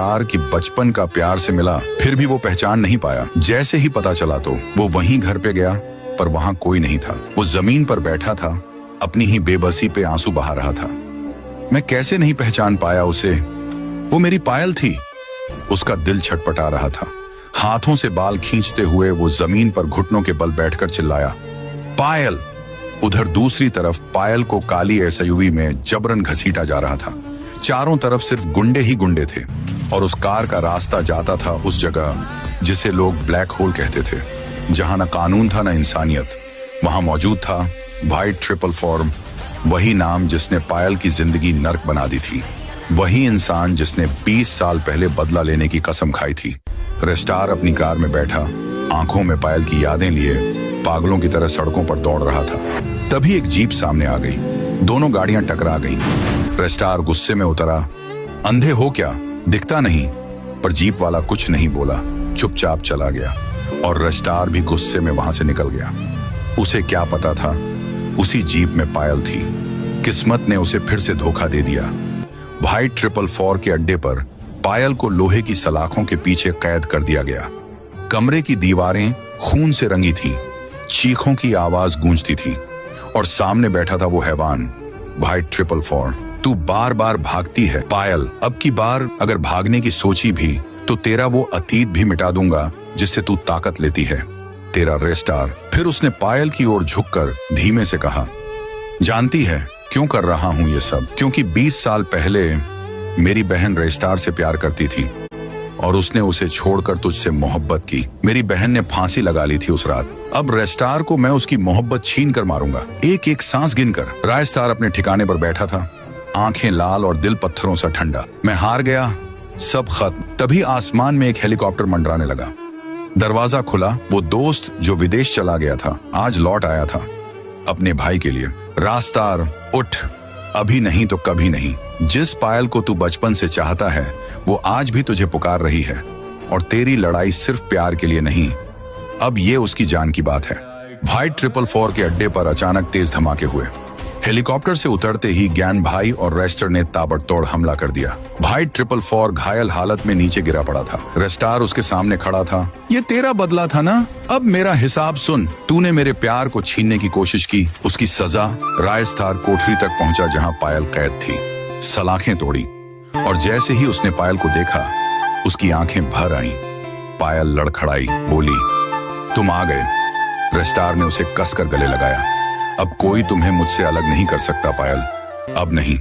प्यार की बचपन का प्यार से मिला, फिर भी वो पहचान नहीं पाया। जैसे ही पता चला तो वो वहीं घर पे गया, पर वहां कोई नहीं था। वो जमीन पर बैठा था, अपनी ही बेबसी पे आंसू बहा रहा था। मैं कैसे नहीं पहचान पाया उसे? वो मेरी पायल थी। उसका दिल छटपटा रहा था। हाथों से बाल खींचते हुए वो जमीन पर घुटनों के बल बैठकर चिल्लाया, पायल। उधर दूसरी तरफ पायल को काली एसयूवी में जबरन घसीटा जा रहा था। चारों तरफ सिर्फ गुंडे ही गुंडे थे और उस कार का रास्ता जाता था उस जगह जिसे लोग ब्लैक होल कहते थे, जहां न कानून था न इंसानियत। वहां मौजूद था व्हाइट 444, वही नाम जिसने पायल की जिंदगी नर्क बना दी थी, वही इंसान जिसने 20 साल पहले बदला लेने की कसम खाई थी। रेस्टार अपनी कार में बैठा, आंखों में पायल की यादें लिए पागलों की तरह सड़कों पर दौड़ रहा था। तभी एक जीप सामने आ गई। दोनों गाड़ियां टकरा गईं। रेस्टार गुस्से में उतरा, अंधे हो क्या, दिखता नहीं? पर जीप वाला कुछ नहीं बोला, चुपचाप चला गया और रेस्टार भी गुस्से में वहां से निकल गया। उसे क्या पता था, उसी जीप में पायल थी। किस्मत ने उसे फिर से धोखा दे दिया। व्हाइट 444 के अड्डे पर पायल को लोहे की सलाखों के पीछे कैद कर दिया गया। कमरे की दीवारें खून से रंगी थीं, चीखों की आवाज गूंजती थी और सामने बैठा था वो हैवान, व्हाइट 444। तू बार बार भागती है पायल, अब की बार अगर भागने की सोची भी तो तेरा वो अतीत भी मिटा दूंगा जिससे तू ताकत लेती है, तेरा रेस्टार। फिर उसने पायल की ओर झुककर धीमे से कहा, जानती है क्यों कर रहा हूं ये सब? क्योंकि 20 साल पहले मेरी बहन रेस्टार से प्यार करती थी और उसने उसे छोड़कर तुझसे मोहब्बत की। मेरी बहन ने फांसी लगा ली थी उस रात। अब रेस्टार को मैं उसकी मोहब्बत छीन कर मारूंगा, एक एक सांस गिनकर। रेस्टार अपने ठिकाने पर बैठा था, आंखें लाल और दिल पत्थरों सा ठंडा। मैं हार गया, सब खत्म। तभी आसमान में एक हेलीकॉप्टर मंडराने लगा। दरवाजा खुला। वो दोस्त जो विदेश चला गया था आज लौट आया था अपने भाई के लिए। रेस्टार उठ, अभी नहीं तो कभी नहीं। जिस पायल को तू बचपन से चाहता है वो आज भी तुझे पुकार रही है और तेरी लड़ाई सिर्फ प्यार के लिए नहीं, अब ये उसकी जान की बात है। व्हाइट 444 के अड्डे पर अचानक तेज धमाके हुए। हेलीकॉप्टर से उतरते ही ज्ञान भाई और रेस्टर ने ताबड़तोड़ हमला कर दिया। व्हाइट 444 घायल हालत में नीचे गिरा पड़ा था। रेस्टार उसके सामने खड़ा था। ये तेरा बदला था ना, अब मेरा हिसाब सुन। तूने मेरे प्यार को छीनने की कोशिश की, उसकी सजा। रेस्टार कोठरी तक पहुंचा जहां पायल कैद थी, सलाखें तोड़ी और जैसे ही उसने पायल को देखा उसकी आंखें भर आईं। पायल लड़खड़ाई, बोली, तुम आ गए। रेस्टार ने उसे कसकर गले लगाया। अब कोई तुम्हें मुझसे अलग नहीं कर सकता पायल, अब नहीं।